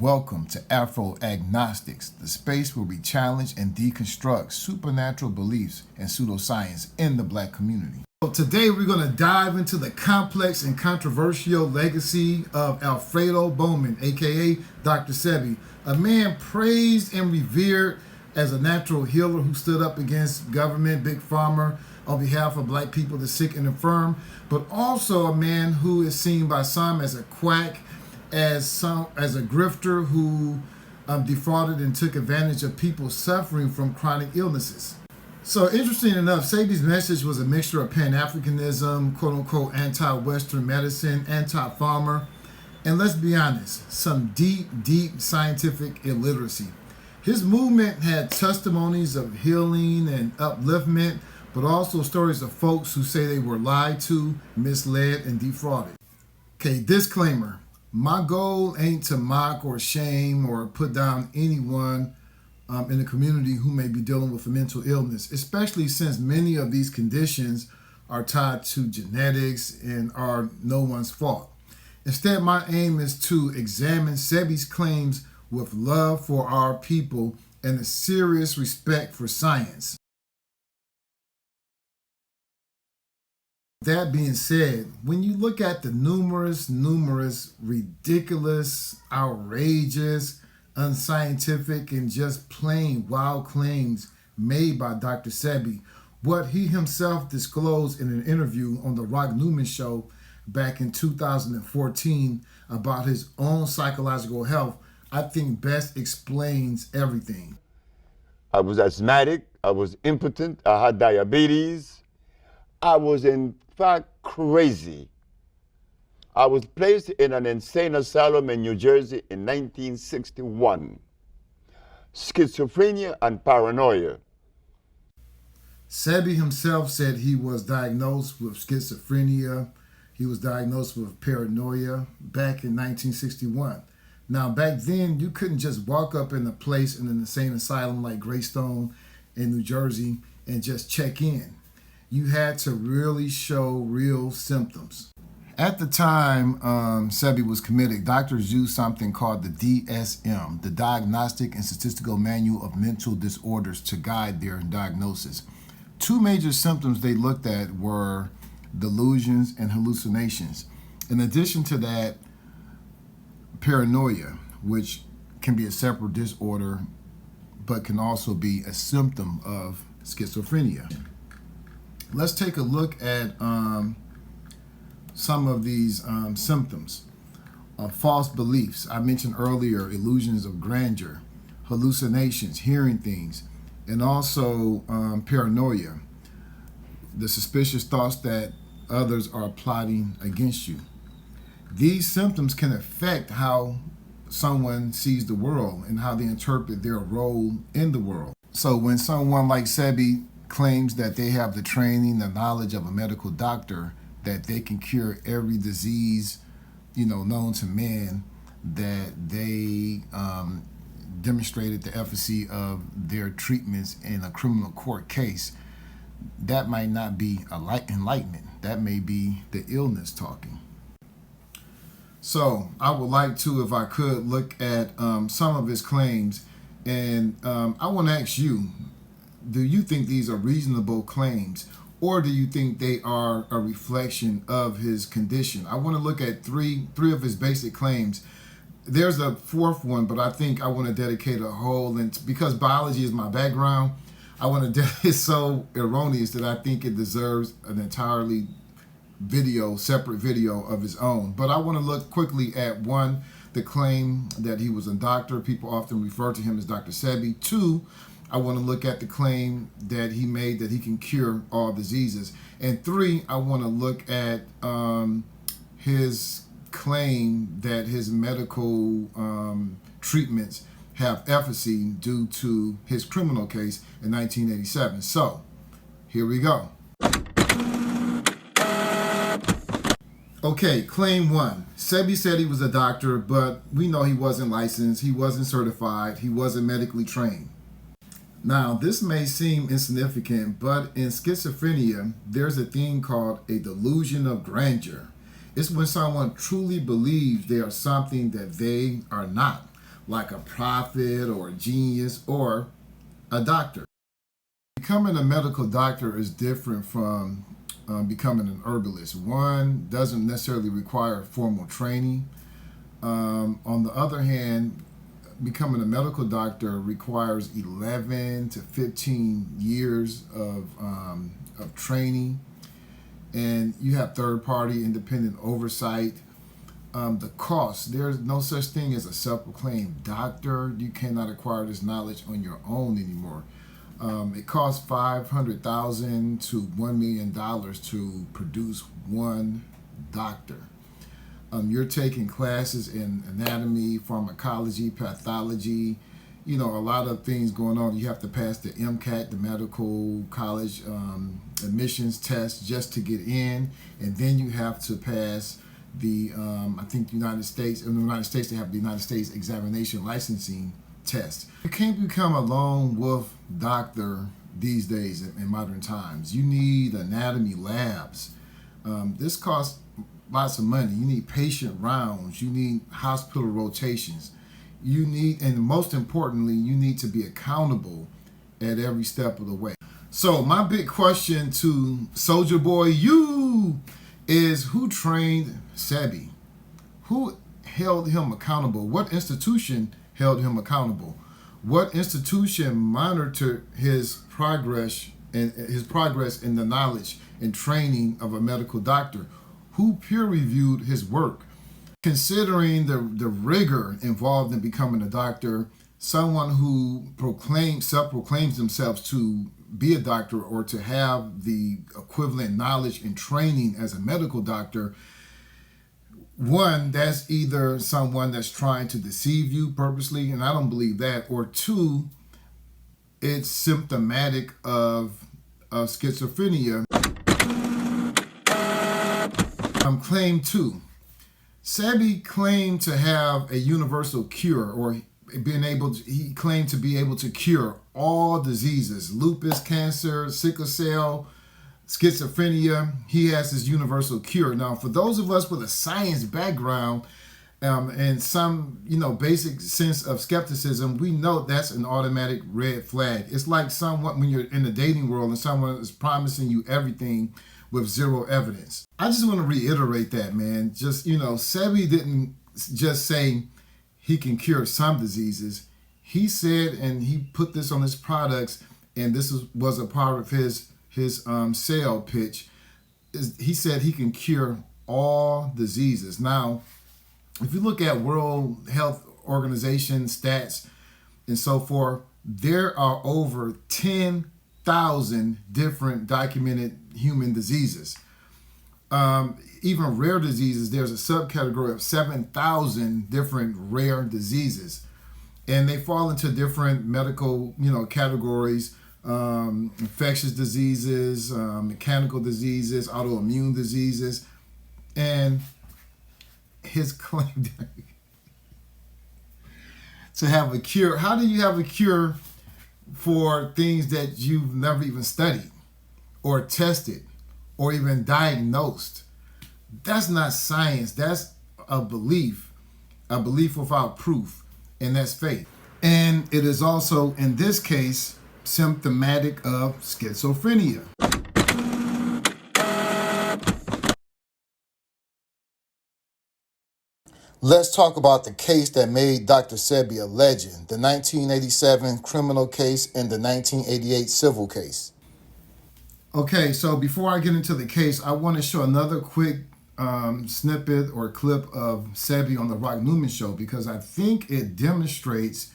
Welcome to Afro-Agnostics, the space where we challenge and deconstruct supernatural beliefs and pseudoscience in the Black community. So today we're going to dive into the complex and controversial legacy of Alfredo Bowman, aka Dr. Sebi, a man praised and revered as a natural healer who stood up against government, big pharma, on behalf of Black people, the sick and infirm, but also a man who is seen by some as a quack, as a grifter who defrauded and took advantage of people suffering from chronic illnesses. So interesting enough, Sebi's message was a mixture of Pan-Africanism, quote-unquote anti-Western medicine, anti-pharma, and let's be honest, some deep scientific illiteracy. His movement had testimonies of healing and upliftment, but also stories of folks who say they were lied to, misled, and defrauded. Okay, disclaimer. My goal ain't to mock or shame or put down anyone in the community who may be dealing with a mental illness, especially since many of these conditions are tied to genetics and are no one's fault. Instead, my aim is to examine Sebi's claims with love for our people and a serious respect for science. That being said, when you look at the numerous ridiculous, outrageous, unscientific, and just plain wild claims made by Dr. Sebi, what he himself disclosed in an interview on the Rock Newman show back in 2014 about his own psychological health, I think best explains everything. I was asthmatic, I was impotent, I had diabetes, I was in fact crazy. I was placed in an insane asylum in New Jersey in 1961. Schizophrenia and paranoia. Sebi himself said he was diagnosed with schizophrenia. He was diagnosed with paranoia back in 1961. Now, back then, you couldn't just walk up in a place in an insane asylum like Greystone in New Jersey and just check in. You had to really show real symptoms. At the time Sebi was committed, doctors used something called the DSM, the Diagnostic and Statistical Manual of Mental Disorders, to guide their diagnosis. Two major symptoms they looked at were delusions and hallucinations. In addition to that, paranoia, which can be a separate disorder, but can also be a symptom of schizophrenia. Let's take a look at some of these symptoms. False beliefs. I mentioned earlier illusions of grandeur, hallucinations, hearing things, and also paranoia, the suspicious thoughts that others are plotting against you. These symptoms can affect how someone sees the world and how they interpret their role in the world. So when someone like Sebi claims that they have the training, the knowledge of a medical doctor, that they can cure every disease, known to man, that they demonstrated the efficacy of their treatments in a criminal court case, that might not be enlightenment. That may be the illness talking. So I would like to, if I could, look at some of his claims, and I want to ask you, do you think these are reasonable claims, or do you think they are a reflection of his condition? I want to look at three of his basic claims. There's a fourth one, but I think I want to dedicate a whole, and because biology is my background, I want to it's so erroneous that I think it deserves an entirely separate video of his own. But I want to look quickly at one, the claim that he was a doctor. People often refer to him as Dr. Sebi. Two, I want to look at the claim that he made that he can cure all diseases. And three, I want to look at his claim that his medical treatments have efficacy due to his criminal case in 1987. So, here we go. Okay, claim one. Sebi said he was a doctor, but we know he wasn't licensed, he wasn't certified, he wasn't medically trained. Now, this may seem insignificant, but in schizophrenia, there's a thing called a delusion of grandeur. It's when someone truly believes they are something that they are not. like a prophet or a genius or a doctor. Becoming a medical doctor is different from becoming an herbalist. One doesn't necessarily require formal training. On the other hand, becoming a medical doctor requires 11 to 15 years of training, and you have third-party independent oversight. The cost, there's no such thing as a self-proclaimed doctor. You cannot acquire this knowledge on your own anymore. It costs $500,000 to $1 million to produce one doctor. You're taking classes in anatomy, pharmacology, pathology, a lot of things going on. You have to pass the MCAT, the medical college admissions test just to get in, and then you have to pass the I think in the United States they have the United States examination licensing test. You can't become a lone wolf doctor these days in modern times. You need anatomy labs. This costs lots of money. You need patient rounds. You need hospital rotations. You need, and most importantly, you need to be accountable at every step of the way. So my big question to Soldier Boy you is, who trained Sebi? Who held him accountable? What institution held him accountable? What institution monitored his progress in the knowledge and training of a medical doctor? Who peer-reviewed his work? Considering the rigor involved in becoming a doctor, someone who self-proclaims themselves to be a doctor or to have the equivalent knowledge and training as a medical doctor, one, that's either someone that's trying to deceive you purposely, and I don't believe that, or two, it's symptomatic of schizophrenia. Claim two. Sebi claimed to have a universal cure, or he claimed to be able to cure all diseases: lupus, cancer, sickle cell, schizophrenia. He has his universal cure. Now, for those of us with a science background and some, basic sense of skepticism, we know that's an automatic red flag. It's like someone, when you're in the dating world and someone is promising you everything with zero evidence. I just want to reiterate that, man. Just, Sebi didn't just say he can cure some diseases. He said, and he put this on his products, and this was a part of his sale pitch. He said he can cure all diseases. Now, if you look at World Health Organization stats and so forth, there are over 10,000 different documented human diseases. Even rare diseases, there's a subcategory of 7,000 different rare diseases. And they fall into different medical, categories: infectious diseases, mechanical diseases, autoimmune diseases. And his claim to have a cure. How do you have a cure for things that you've never even studied or tested or even diagnosed? That's not science. That's a belief without proof, and that's faith. And it is also, in this case, symptomatic of schizophrenia. Let's talk about the case that made Dr. Sebi a legend: the 1987 criminal case and the 1988 civil case. Okay, so before I get into the case, I want to show another quick snippet or clip of Sebi on the Rock Newman Show, because I think it demonstrates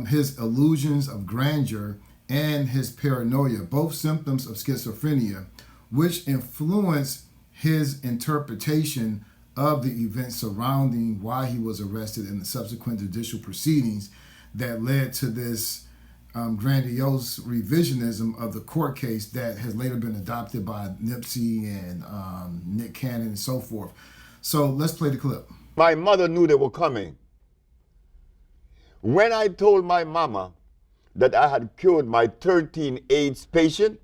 his illusions of grandeur and his paranoia, both symptoms of schizophrenia, which influence his interpretation of the events surrounding why he was arrested and the subsequent judicial proceedings that led to this grandiose revisionism of the court case that has later been adopted by Nipsey and Nick Cannon and so forth. So let's play the clip. My mother knew they were coming. When I told my mama that I had cured my 13 AIDS patient,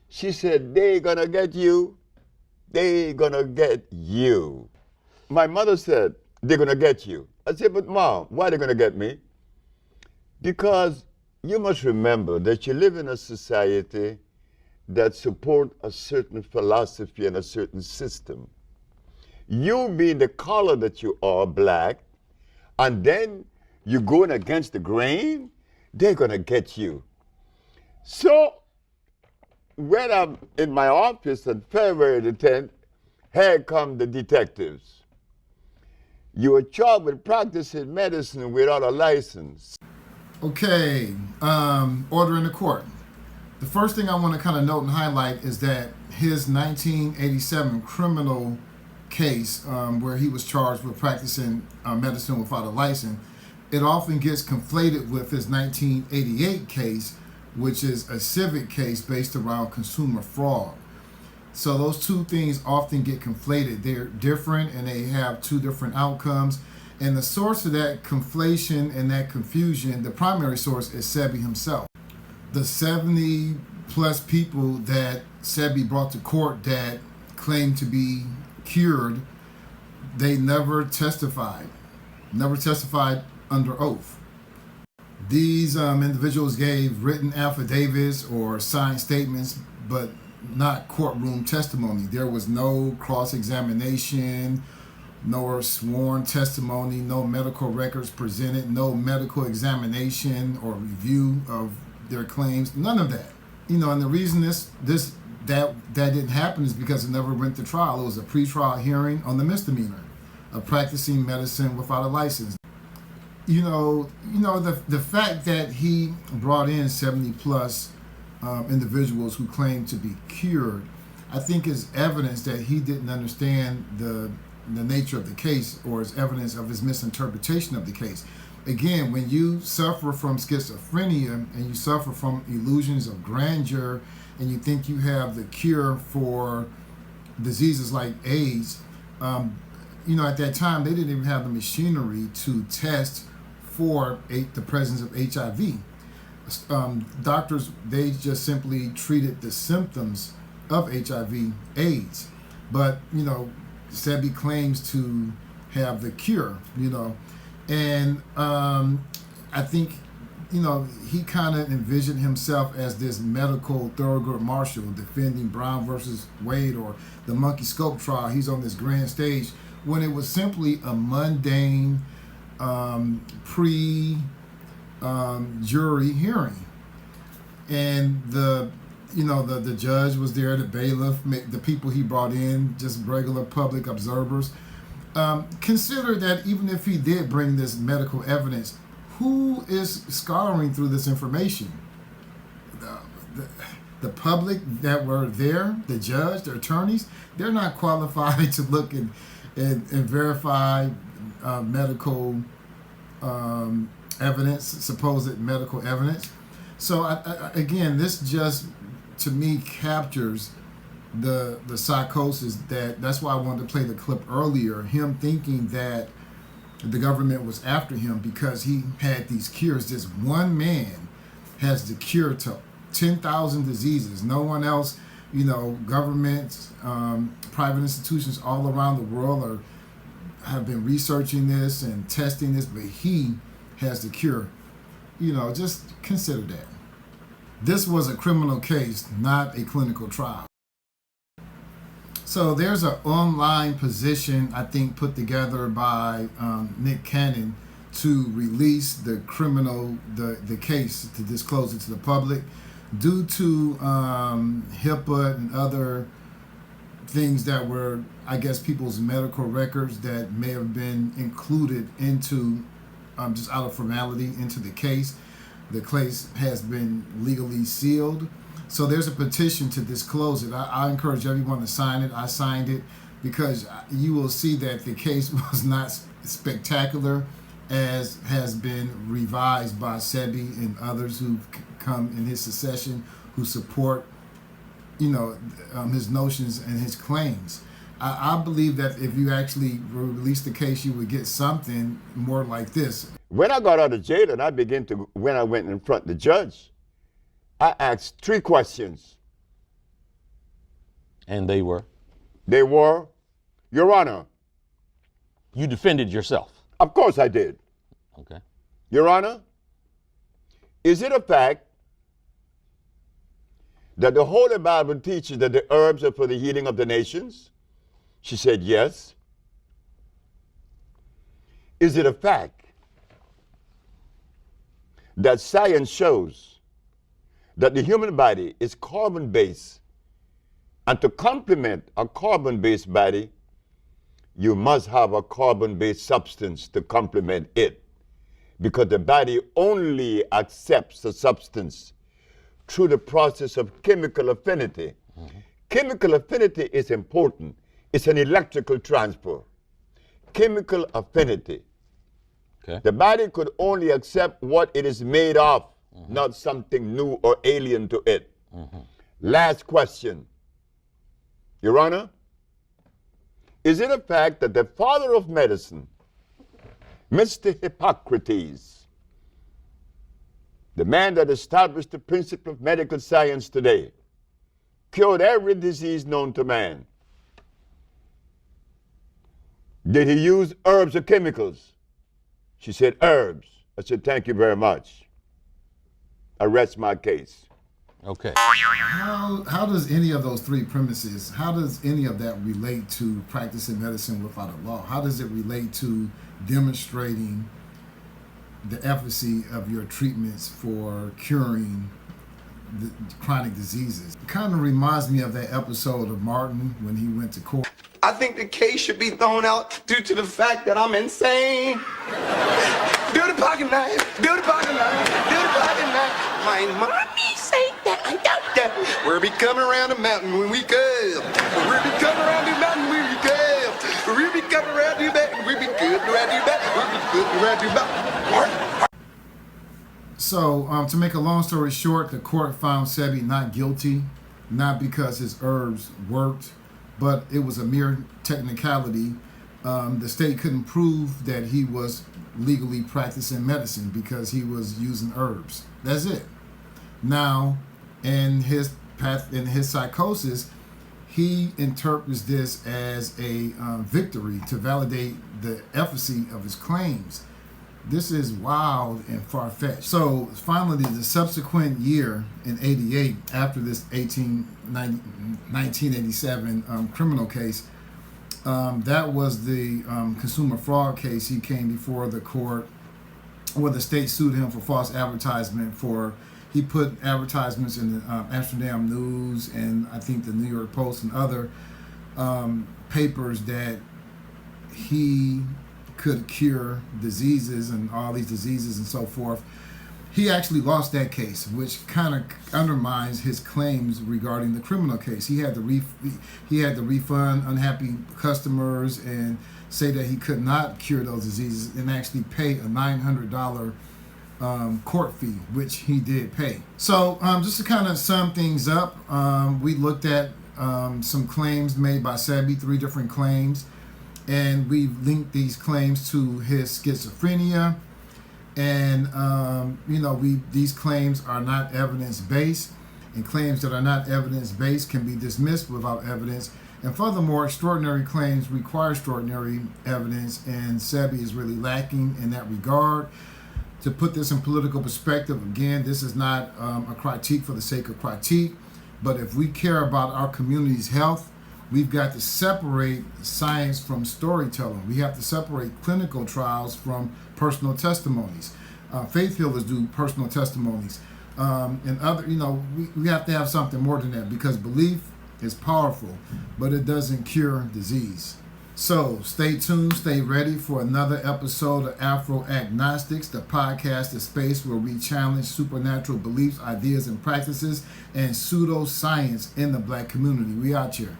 she said, "They're gonna get you. They're gonna get you." My mother said, "They're gonna get you." I said, but Mom, why are they going to get me? Because you must remember that you live in a society that support a certain philosophy and a certain system. You being the color that you are, black, and then you're going against the grain, they're going to get you. So when I'm in my office on February the 10th, here come the detectives. You are charged with practicing medicine without a license. Okay, order in the court. The first thing I want to kind of note and highlight is that his 1987 criminal case, where he was charged with practicing medicine without a license, it often gets conflated with his 1988 case, which is a civic case based around consumer fraud. So those two things often get conflated. They're different and they have two different outcomes. And the source of that conflation and that confusion, the primary source is Sebi himself. The 70 plus people that Sebi brought to court that claimed to be cured, they never testified under oath. These individuals gave written affidavits or signed statements, but not courtroom testimony. There was no cross-examination, nor sworn testimony, no medical records presented, no medical examination or review of their claims, none of that. And the reason that didn't happen is because it never went to trial. It was a pre-trial hearing on the misdemeanor of practicing medicine without a license. The fact that he brought in 70 plus individuals who claimed to be cured, I think is evidence that he didn't understand the nature of the case, or is evidence of his misinterpretation of the case. Again, when you suffer from schizophrenia and you suffer from illusions of grandeur and you think you have the cure for diseases like AIDS, at that time they didn't even have the machinery to test for the presence of HIV. Doctors, they just simply treated the symptoms of HIV AIDS. But, Sebi claims to have the cure, and I think, he kind of envisioned himself as this medical Thurgood Marshall defending Brown versus Wade or the Monkey Scope trial. He's on this grand stage when it was simply a mundane jury hearing, and the judge was there, the bailiff, the people he brought in, just regular public observers. Consider that even if he did bring this medical evidence, who is scouring through this information? The public that were there, the judge, the attorneys, they're not qualified to look and verify medical evidence, supposed medical evidence. So again, this just, to me, captures the psychosis. That's why I wanted to play the clip earlier, him thinking that the government was after him because he had these cures. This one man has the cure to 10,000 diseases. No one else, governments, private institutions all around the world have been researching this and testing this, but he has the cure. Just consider that. This was a criminal case, not a clinical trial. So there's an online position, I think, put together by Nick Cannon to release the case, to disclose it to the public. Due to HIPAA and other things that were, I guess, people's medical records that may have been included into, just out of formality, into the case. The case has been legally sealed. So there's a petition to disclose it. I encourage everyone to sign it. I signed it because you will see that the case was not spectacular as has been revised by Sebi and others who've come in his succession who support, his notions and his claims. I believe that if you actually release the case, you would get something more like this. When I got out of jail and when I went in front of the judge, I asked 3 questions. And they were? They were, Your Honor. You defended yourself? Of course I did. Okay. Your Honor, is it a fact that the Holy Bible teaches that the herbs are for the healing of the nations? She said, yes. Is it a fact that science shows that the human body is carbon-based, and to complement a carbon-based body, you must have a carbon-based substance to complement it, because the body only accepts the substance through the process of chemical affinity. Mm-hmm. Chemical affinity is important. It's an electrical transfer. Chemical affinity. Okay. The body could only accept what it is made of, mm-hmm. not something new or alien to it. Mm-hmm. Last question. Your Honor, is it a fact that the father of medicine, Mr. Hippocrates, the man that established the principle of medical science today, cured every disease known to man? Did he use herbs or chemicals? She said, herbs. I said, thank you very much. I rest my case. Okay. How does any of those three premises, how does any of that relate to practicing medicine without a law? How does it relate to demonstrating the efficacy of your treatments for curing the chronic diseases? It kind of reminds me of that episode of Martin when he went to court. I think the case should be thrown out due to the fact that I'm insane. Build a pocket knife, build a pocket knife, build a pocket knife. My mommy say that I doubt that. We'll be coming around the mountain when we come. We'll be coming around the mountain when we come. We'll be coming around the mountain. We'll be good around the mountain. We'll be good around the mountain. So, to make a long story short, the court found Sebi not guilty, not because his herbs worked, but it was a mere technicality. The state couldn't prove that he was legally practicing medicine because he was using herbs. That's it. Now, in his psychosis, he interprets this as a victory to validate the efficacy of his claims. This is wild and far-fetched. So finally, the subsequent year in 88, after this 1987 criminal case, that was the consumer fraud case. He came before the court where the state sued him for false advertisement. He put advertisements in the Amsterdam News and I think the New York Post and other papers that he could cure diseases and all these diseases and so forth. He actually lost that case, which kind of undermines his claims regarding the criminal case. He had to refund unhappy customers and say that he could not cure those diseases and actually pay a $900 court fee, which he did pay. So just to kind of sum things up, we looked at some claims made by Sebi, 3 different claims, and we've linked these claims to his schizophrenia. And, these claims are not evidence-based, and claims that are not evidence-based can be dismissed without evidence. And furthermore, extraordinary claims require extraordinary evidence, and Sebi is really lacking in that regard. To put this in political perspective, again, this is not a critique for the sake of critique, but if we care about our community's health, we've got to separate science from storytelling. We have to separate clinical trials from personal testimonies. Faith healers do personal testimonies. And other, we have to have something more than that, because belief is powerful, but it doesn't cure disease. So stay tuned, stay ready for another episode of Afro-Agnostics, the podcast, the space where we challenge supernatural beliefs, ideas, and practices, and pseudoscience in the Black community. We out here.